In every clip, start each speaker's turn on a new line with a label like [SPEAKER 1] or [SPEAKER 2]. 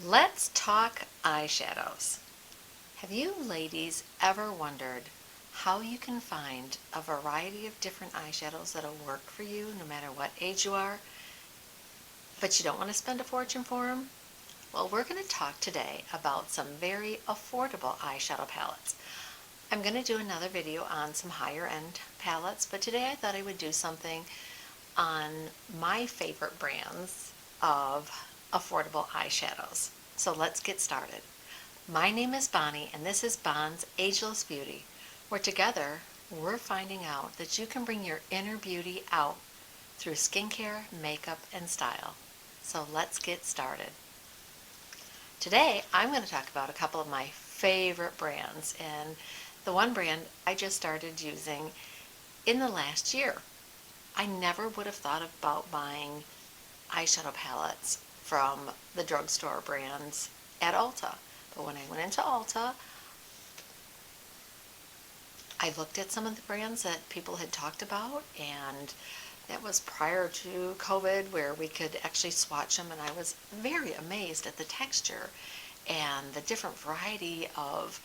[SPEAKER 1] Let's talk eyeshadows. Have you ladies ever wondered how you can find a variety of different eyeshadows that'll work for you no matter what age you are, but you don't want to spend a fortune for them? Well, we're going to talk today about some very affordable eyeshadow palettes. I'm going to do another video on some higher end palettes, but today I thought I would do something on my favorite brands of affordable eyeshadows. So let's get started. My name is Bonnie and this is Bons Ageless Beauty, where together we're finding out that you can bring your inner beauty out through skincare, makeup, and style. So let's get started. Today I'm going to talk about a couple of my favorite brands, and the one brand I just started using in the last year. I never would have thought about buying eyeshadow palettes from the drugstore brands at Ulta. But when I went into Ulta, I looked at some of the brands that people had talked about, and that was prior to COVID where we could actually swatch them, and I was very amazed at the texture and the different variety of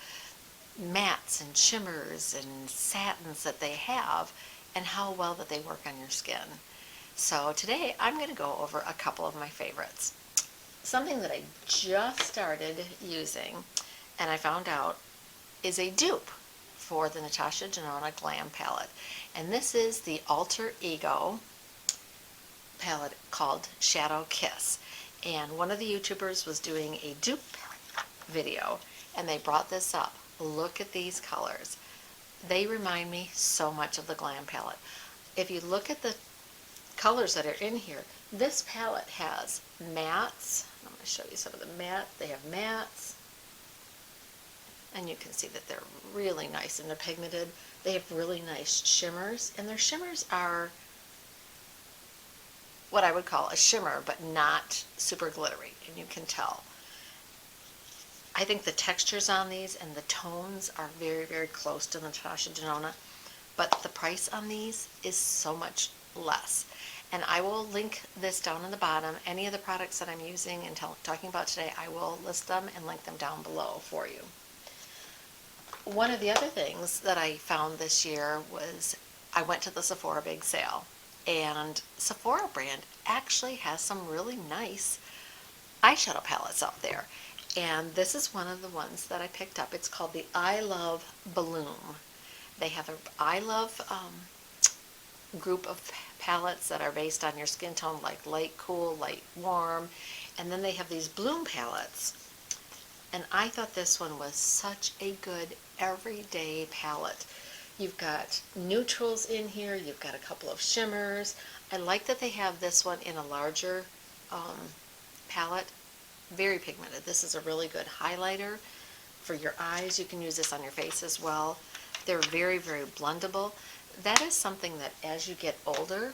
[SPEAKER 1] mattes and shimmers and satins that they have and how well that they work on your skin. So today I'm going to go over a couple of my favorites. Something that I just started using and I found out is a dupe for the Natasha Denona Glam palette. And this is the Alter Ego palette called Shadow Kiss. And one of the YouTubers was doing a dupe video and they brought this up. Look at these colors. They remind me so much of the Glam palette. If you look at the colors that are in here, this palette has mattes. I'm going to show you some of the matte. They have mattes, and you can see that they're really nice and they're pigmented. They have really nice shimmers, and their shimmers are what I would call a shimmer, but not super glittery, and you can tell. I think the textures on these and the tones are very, very close to Natasha Denona, but the price on these is so much less. And I will link this down in the bottom. Any of the products that I'm using and talking about today, I will list them and link them down below for you. One of the other things that I found this year was I went to the Sephora big sale, and Sephora brand actually has some really nice eyeshadow palettes out there. And this is one of the ones that I picked up. It's called the I Love Bloom. They have a I Love group of palettes that are based on your skin tone, like light cool, light warm, and then they have these bloom palettes. And I thought this one was such a good everyday palette. You've got neutrals in here, you've got a couple of shimmers. I like that they have this one in a larger palette. Very pigmented. This is a really good highlighter for your eyes. You can use this on your face as well. They're very, very blendable. That is something that as you get older,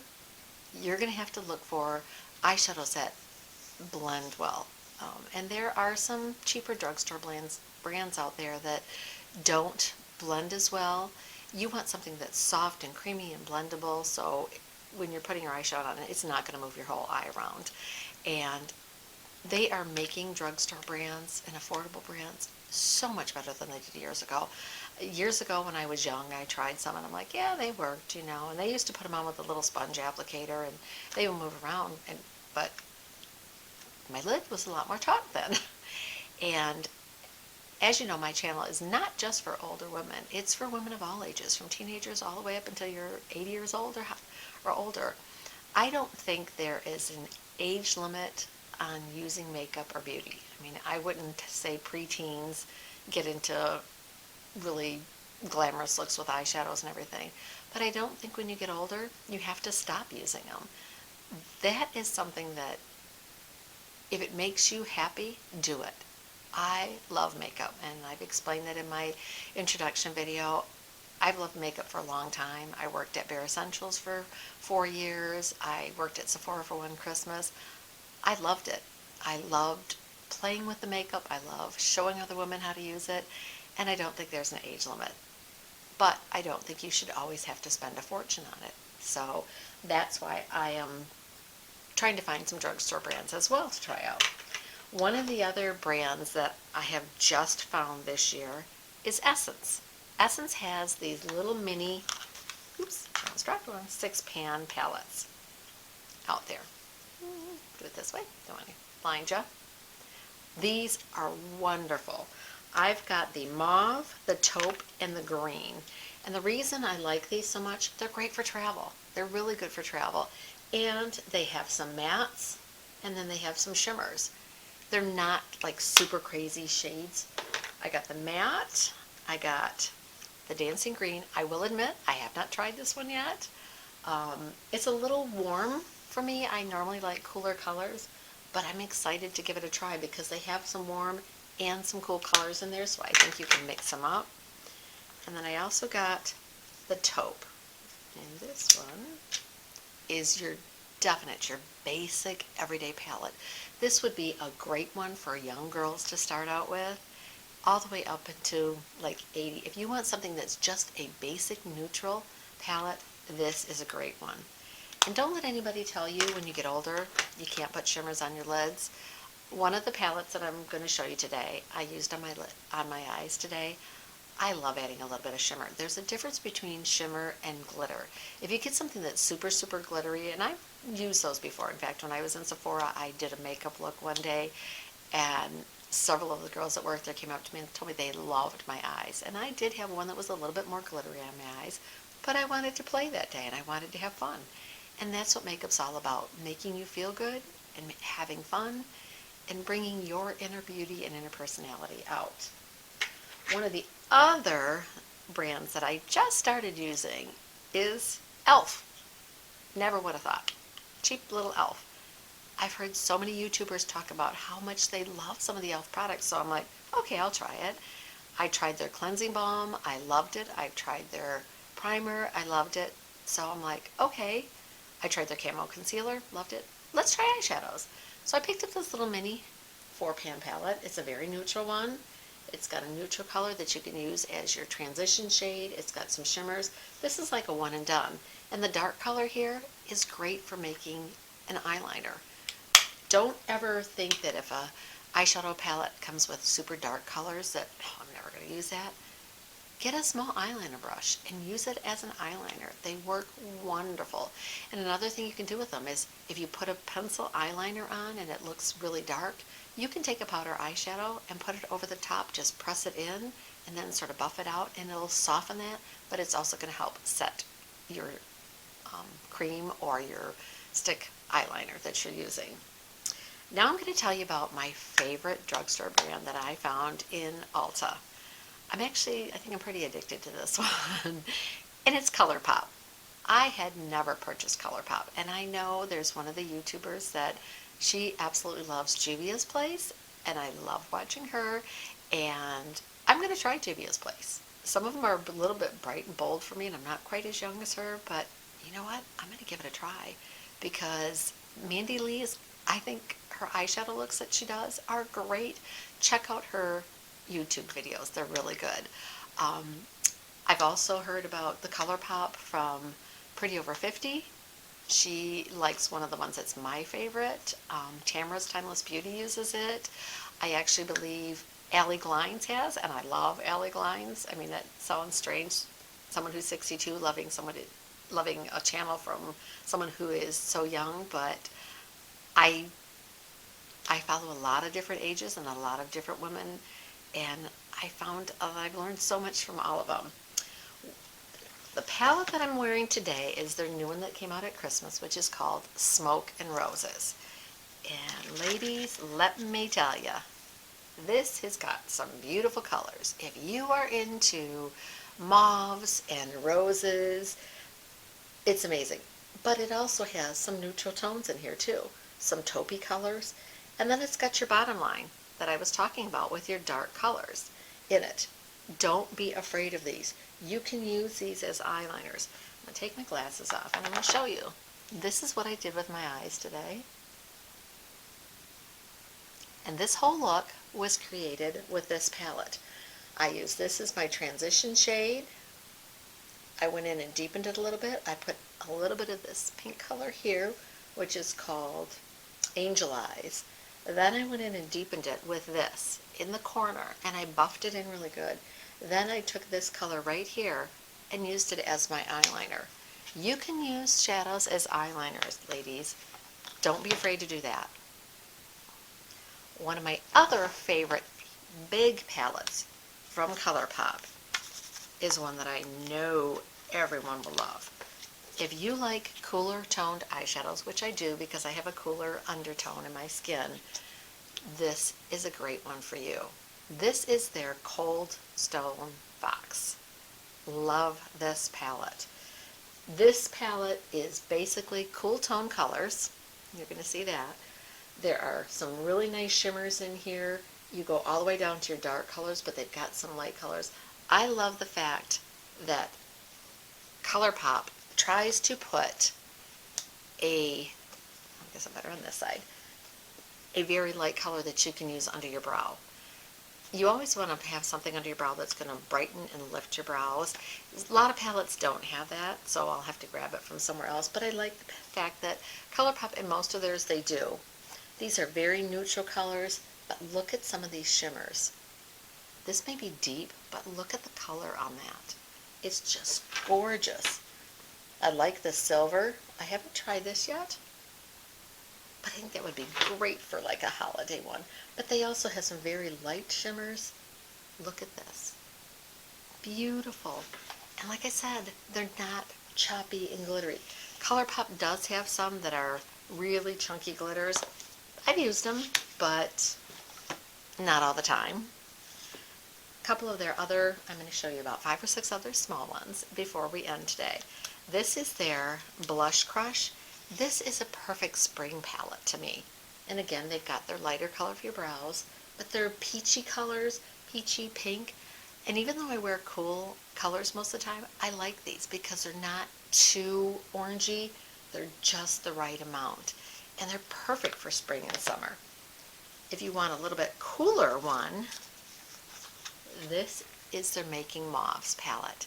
[SPEAKER 1] you're going to have to look for eyeshadows that blend well. And there are some cheaper drugstore brands out there that don't blend as well. You want something that's soft and creamy and blendable, so when you're putting your eyeshadow on it, it's not going to move your whole eye around. And they are making drugstore brands and affordable brands so much better than they did years ago. Years ago when I was young, I tried some and I'm like, yeah, they worked, you know, and they used to put them on with a little sponge applicator and they would move around, but my lid was a lot more taut then. And as you know, my channel is not just for older women. It's for women of all ages, from teenagers all the way up until you're 80 years old or older. I don't think there is an age limit on using makeup or beauty. I mean, I wouldn't say preteens get into really glamorous looks with eyeshadows and everything, but I don't think when you get older you have to stop using them. That is something that if it makes you happy, do it. I love makeup, and I've explained that in my introduction video. I've loved makeup for a long time. I worked at Bare Essentials for 4 years. I worked at Sephora for one Christmas. I loved it. I loved playing with the makeup. I love showing other women how to use it. And I don't think there's an age limit. But I don't think you should always have to spend a fortune on it. So that's why I am trying to find some drugstore brands as well to try out. One of the other brands that I have just found this year is Essence. Essence has these little mini, oops, I almost dropped one, 6-pan palettes out there. Do it this way, don't want to blind you. These are wonderful. I've got the mauve, the taupe, and the green. And the reason I like these so much, they're great for travel. They're really good for travel. And they have some mattes, and then they have some shimmers. They're not like super crazy shades. I got the matte, I got the dancing green. I will admit, I have not tried this one yet. It's a little warm for me. I normally like cooler colors, but I'm excited to give it a try because they have some warm and some cool colors in there, so I think you can mix them up. And then I also got the taupe. And this one is your basic everyday palette. This would be a great one for young girls to start out with, all the way up into like 80. If you want something that's just a basic neutral palette, this is a great one. And don't let anybody tell you when you get older you can't put shimmers on your lids. One of the palettes that I'm going to show you today, I used on my eyes today. I love adding a little bit of shimmer. There's a difference between shimmer and glitter. If you get something that's super, super glittery, and I've used those before. In fact, when I was in Sephora, I did a makeup look one day, and several of the girls that worked there came up to me and told me they loved my eyes. And I did have one that was a little bit more glittery on my eyes, but I wanted to play that day, and I wanted to have fun. And that's what makeup's all about, making you feel good and having fun and bringing your inner beauty and inner personality out. One of the other brands that I just started using is e.l.f. Never would have thought. Cheap little e.l.f. I've heard so many YouTubers talk about how much they love some of the e.l.f. products, so I'm like, okay, I'll try it. I tried their cleansing balm. I loved it. I tried their primer. I loved it. So I'm like, okay. I tried their camo concealer. Loved it. Let's try eyeshadows. So I picked up this little mini 4-pan palette. It's a very neutral one. It's got a neutral color that you can use as your transition shade. It's got some shimmers. This is like a one and done. And the dark color here is great for making an eyeliner. Don't ever think that if a eyeshadow palette comes with super dark colors that, oh, I'm never going to use that. Get a small eyeliner brush and use it as an eyeliner. They work wonderful. And another thing you can do with them is if you put a pencil eyeliner on and it looks really dark, you can take a powder eyeshadow and put it over the top, just press it in and then sort of buff it out and it'll soften that, but it's also going to help set your cream or your stick eyeliner that you're using. Now I'm going to tell you about my favorite drugstore brand that I found in Ulta. I think I'm pretty addicted to this one, and it's ColourPop. I had never purchased ColourPop, and I know there's one of the YouTubers that she absolutely loves Juvia's Place, and I love watching her, and I'm going to try Juvia's Place. Some of them are a little bit bright and bold for me, and I'm not quite as young as her, but you know what? I'm going to give it a try, because Mandy Lee's, I think her eyeshadow looks that she does are great. Check out her YouTube videos. They're really good. I've also heard about the ColourPop from Pretty Over 50. She likes one of the ones that's my favorite. Tamara's Timeless Beauty uses it. I actually believe Allie Glines has, and I love Allie Glines. I mean, that sounds strange. Someone who's 62 loving a channel from someone who is so young, but I follow a lot of different ages and a lot of different women, and I found I've learned so much from all of them. The palette that I'm wearing today is their new one that came out at Christmas, which is called Smoke and Roses. And ladies, let me tell you, this has got some beautiful colors. If you are into mauves and roses, it's amazing. But it also has some neutral tones in here too, some taupey colors, and then it's got your bottom line that I was talking about with your dark colors in it. Don't be afraid of these. You can use these as eyeliners. I'm going to take my glasses off and I'm going to show you. This is what I did with my eyes today. And this whole look was created with this palette. I used this as my transition shade. I went in and deepened it a little bit. I put a little bit of this pink color here, which is called Angel Eyes. Then I went in and deepened it with this in the corner, and I buffed it in really good. Then I took this color right here and used it as my eyeliner. You can use shadows as eyeliners, ladies. Don't be afraid to do that. One of my other favorite big palettes from ColourPop is one that I know everyone will love. If you like cooler toned eyeshadows, which I do because I have a cooler undertone in my skin, this is a great one for you. This is their Cold Stone Fox. Love this palette. This palette is basically cool tone colors. You're going to see that. There are some really nice shimmers in here. You go all the way down to your dark colors, but they've got some light colors. I love the fact that ColourPop tries to put I guess I'm better on this side, a very light color that you can use under your brow. You always want to have something under your brow that's going to brighten and lift your brows. A lot of palettes don't have that, so I'll have to grab it from somewhere else, but I like the fact that ColourPop, in most of theirs, they do. These are very neutral colors, but look at some of these shimmers. This may be deep, but look at the color on that. It's just gorgeous. I like the silver. I haven't tried this yet, but I think that would be great for like a holiday one. But they also have some very light shimmers. Look at this. Beautiful. And like I said, they're not choppy and glittery. ColourPop does have some that are really chunky glitters. I've used them, but not all the time. A couple of their other, I'm going to show you about 5 or 6 other small ones before we end today. This is their Blush Crush. This is a perfect spring palette to me. And again, they've got their lighter color for your brows, but they're peachy colors, peachy pink. And even though I wear cool colors most of the time, I like these because they're not too orangey. They're just the right amount. And they're perfect for spring and summer. If you want a little bit cooler one, this is their Making Mauves palette.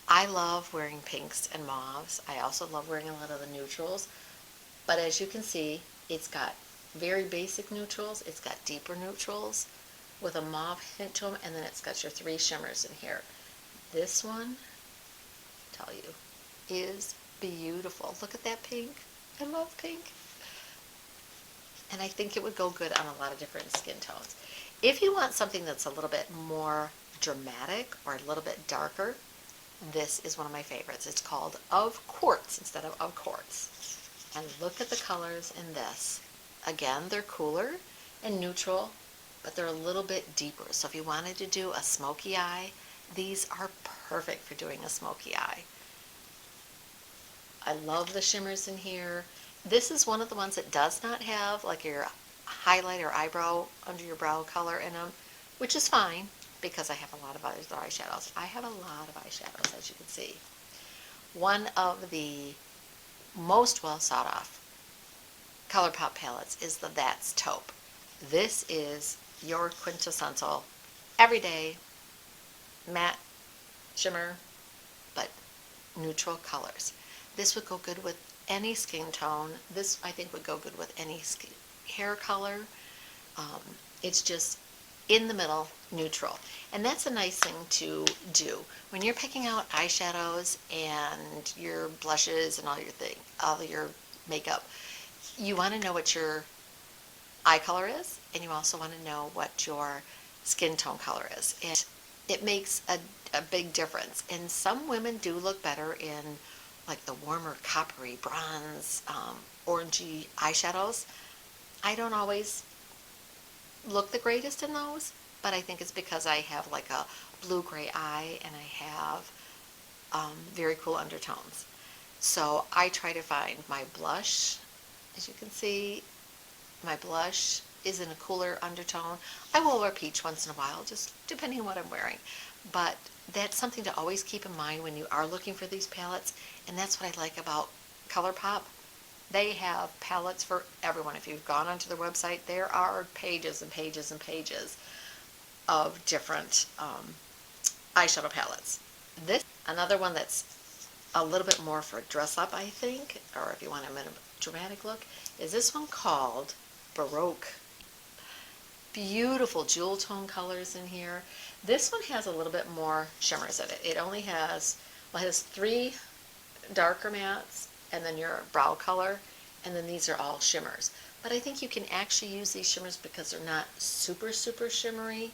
[SPEAKER 1] I love wearing pinks and mauves. I also love wearing a lot of the neutrals. But as you can see, it's got very basic neutrals. It's got deeper neutrals with a mauve hint to them, and then it's got your 3 shimmers in here. This one, I'll tell you, is beautiful. Look at that pink. I love pink. And I think it would go good on a lot of different skin tones. If you want something that's a little bit more dramatic or a little bit darker, this is one of my favorites. It's called Of Quartz instead of Quartz. And look at the colors in this. Again, they're cooler and neutral, but they're a little bit deeper. So if you wanted to do a smoky eye, these are perfect for doing a smoky eye. I love the shimmers in here. This is one of the ones that does not have like your highlight or eyebrow under your brow color in them, which is fine because I have a lot of other eyeshadows. I have a lot of eyeshadows, as you can see. One of the most well sought after ColourPop palettes is the That's Taupe. This is your quintessential everyday matte shimmer, but neutral colors. This would go good with any skin tone. This, I think, would go good with any hair color. It's just in the middle, neutral. And that's a nice thing to do. When you're picking out eyeshadows and your blushes and all your makeup, you want to know what your eye color is, and you also want to know what your skin tone color is. And it makes a big difference. And some women do look better in like the warmer coppery, bronze, orangey eyeshadows. I don't always look the greatest in those, but I think it's because I have like a blue-gray eye and I have very cool undertones. So I try to find my blush. As you can see, my blush is in a cooler undertone. I will wear peach once in a while, just depending on what I'm wearing. But that's something to always keep in mind when you are looking for these palettes, and that's what I like about ColourPop. They have palettes for everyone. If you've gone onto their website, there are pages and pages and pages of different eyeshadow palettes. This, another one that's a little bit more for dress up, I think, or if you want a dramatic look, is this one called Baroque. Beautiful jewel tone colors in here. This one has a little bit more shimmers in it. It only has, well, it has 3 darker mattes and then your brow color, and then these are all shimmers. But I think you can actually use these shimmers because they're not super, super shimmery.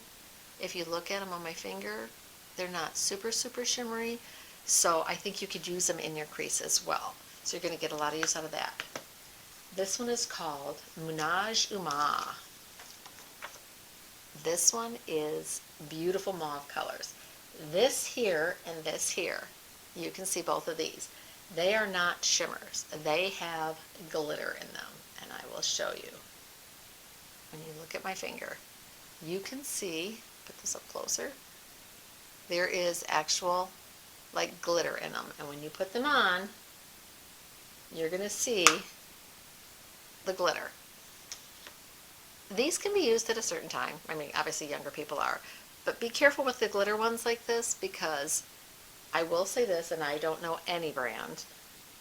[SPEAKER 1] If you look at them on my finger, they're not super, super shimmery. So I think you could use them in your crease as well. So you're going to get a lot of use out of that. This one is called Ménage Uma. This one is beautiful mauve colors. This here and this here, you can see both of these. They are not shimmers. They have glitter in them, and I will show you. When you look at my finger, you can see, put this up closer, there is actual like glitter in them, and when you put them on, you're going to see the glitter. These can be used at a certain time. I mean, obviously younger people are, but be careful with the glitter ones like this, because I will say this, and I don't know any brand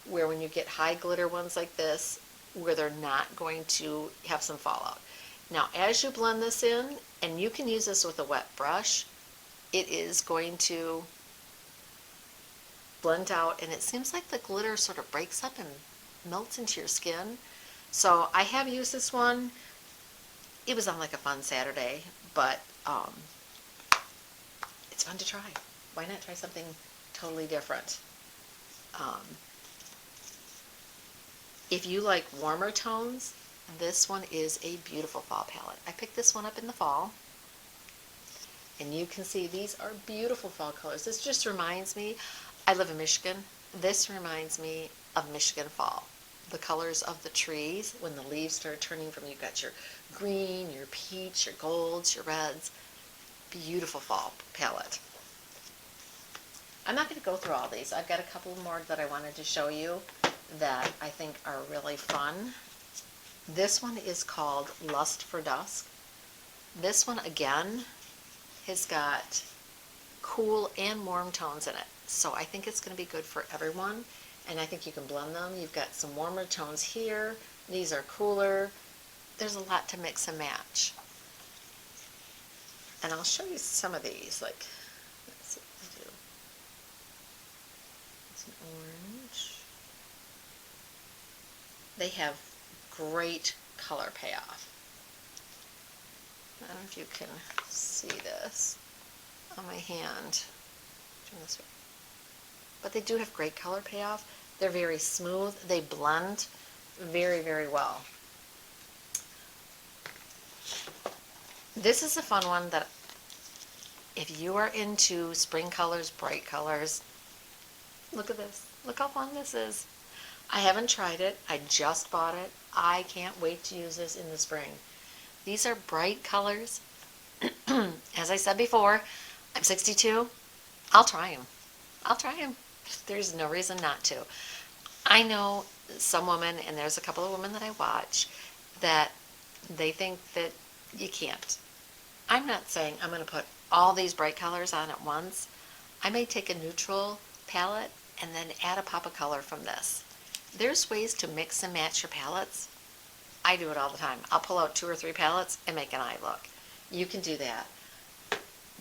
[SPEAKER 1] where when you get high glitter ones like this, where they're not going to have some fallout. Now, as you blend this in, and you can use this with a wet brush, it is going to blend out, and it seems like the glitter sort of breaks up and melts into your skin. So I have used this one. It was on like a fun Saturday, but it's fun to try. Why not try something totally different? If you like warmer tones, this one is a beautiful fall palette. I picked this one up in the fall, and you can see these are beautiful fall colors. This just reminds me, I live in Michigan. This reminds me of Michigan fall. The colors of the trees, when the leaves start turning from, you've got your green, your peach, your golds, your reds. Beautiful fall palette. I'm not going to go through all these. I've got a couple more that I wanted to show you that I think are really fun. This one is called Lust for Dusk. This one, again, has got cool and warm tones in it. So I think it's going to be good for everyone, and I think you can blend them. You've got some warmer tones here. These are cooler. There's a lot to mix and match. And I'll show you some of these. Like, let's see what I do. It's an orange. They have great color payoff. I don't know if you can see this on my hand. Turn this way. But they do have great color payoff. They're very smooth. They blend very, very well. This is a fun one that if you are into spring colors, bright colors, look at this. Look how fun this is. I haven't tried it. I just bought it. I can't wait to use this in the spring. These are bright colors. As I said before, I'm 62. I'll try them. I'll try them. There's no reason not to. I know some women, and there's a couple of women that I watch, that they think that you can't. I'm not saying I'm going to put all these bright colors on at once. I may take a neutral palette and then add a pop of color from this. There's ways to mix and match your palettes. I do it all the time. I'll pull out 2 or 3 palettes and make an eye look. You can do that.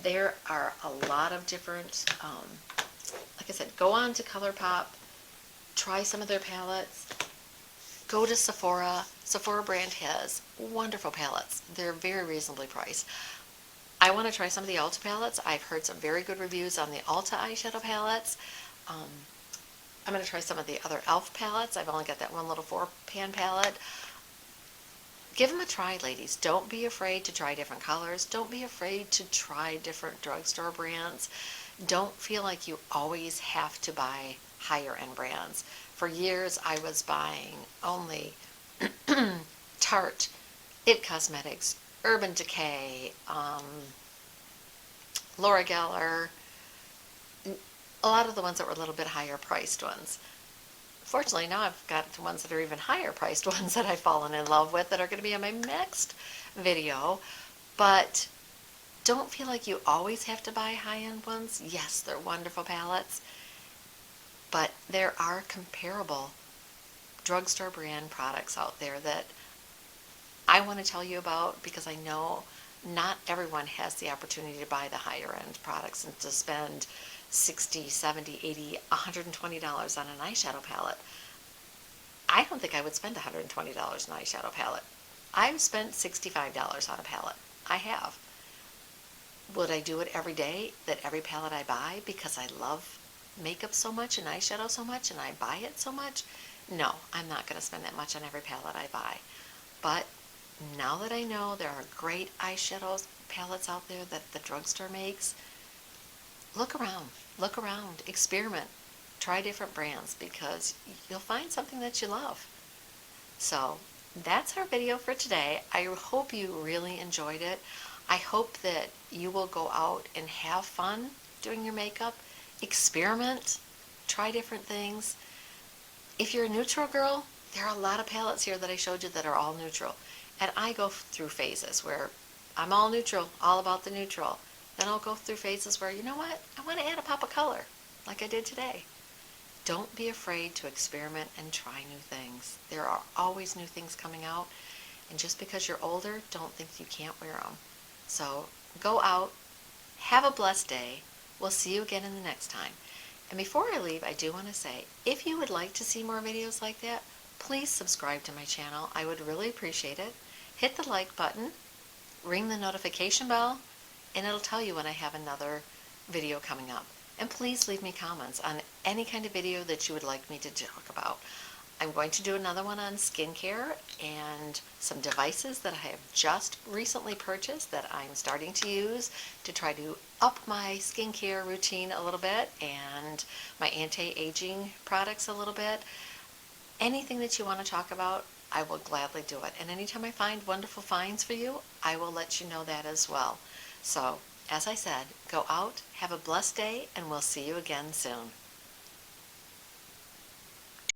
[SPEAKER 1] There are a lot of different, like I said, go on to ColourPop, try some of their palettes, go to Sephora. Sephora brand has wonderful palettes. They're very reasonably priced. I want to try some of the Ulta palettes. I've heard some very good reviews on the Ulta eyeshadow palettes. I'm going to try some of the other e.l.f. palettes. I've only got that one little 4-pan palette. Give them a try, ladies. Don't be afraid to try different colors. Don't be afraid to try different drugstore brands. Don't feel like you always have to buy higher end brands. For years, I was buying only Tarte, It Cosmetics, Urban Decay, Laura Geller, a lot of the ones that were a little bit higher priced ones. Fortunately, now I've got the ones that are even higher priced ones that I've fallen in love with that are going to be in my next video. But don't feel like you always have to buy high-end ones. Yes, they're wonderful palettes, but there are comparable drugstore brand products out there that I want to tell you about, because I know not everyone has the opportunity to buy the higher end products and to spend $60, $70, $80, $120 on an eyeshadow palette. I don't think I would spend $120 on an eyeshadow palette. I've spent $65 on a palette. I have. Would I do it every day, that every palette I buy, because I love makeup so much and eyeshadow so much and I buy it so much? No, I'm not going to spend that much on every palette I buy. But now that I know there are great eyeshadow palettes out there that the drugstore makes, look around, experiment, try different brands, because you'll find something that you love. So that's our video for today. I hope you really enjoyed it. I hope that you will go out and have fun doing your makeup, experiment, try different things. If you're a neutral girl, there are a lot of palettes here that I showed you that are all neutral. And I go through phases where I'm all neutral, all about the neutral. Then I'll go through phases where, you know what, I want to add a pop of color, like I did today. Don't be afraid to experiment and try new things. There are always new things coming out, and just because you're older, don't think you can't wear them. So go out, have a blessed day. We'll see you again in the next time. And before I leave, I do want to say, if you would like to see more videos like that, please subscribe to my channel. I would really appreciate it. Hit the like button, ring the notification bell, and it'll tell you when I have another video coming up. And please leave me comments on any kind of video that you would like me to talk about. I'm going to do another one on skincare and some devices that I have just recently purchased that I'm starting to use to try to up my skincare routine a little bit and my anti-aging products a little bit. Anything that you want to talk about, I will gladly do it. And anytime I find wonderful finds for you, I will let you know that as well. So, as I said, go out, have a blessed day, and we'll see you again soon.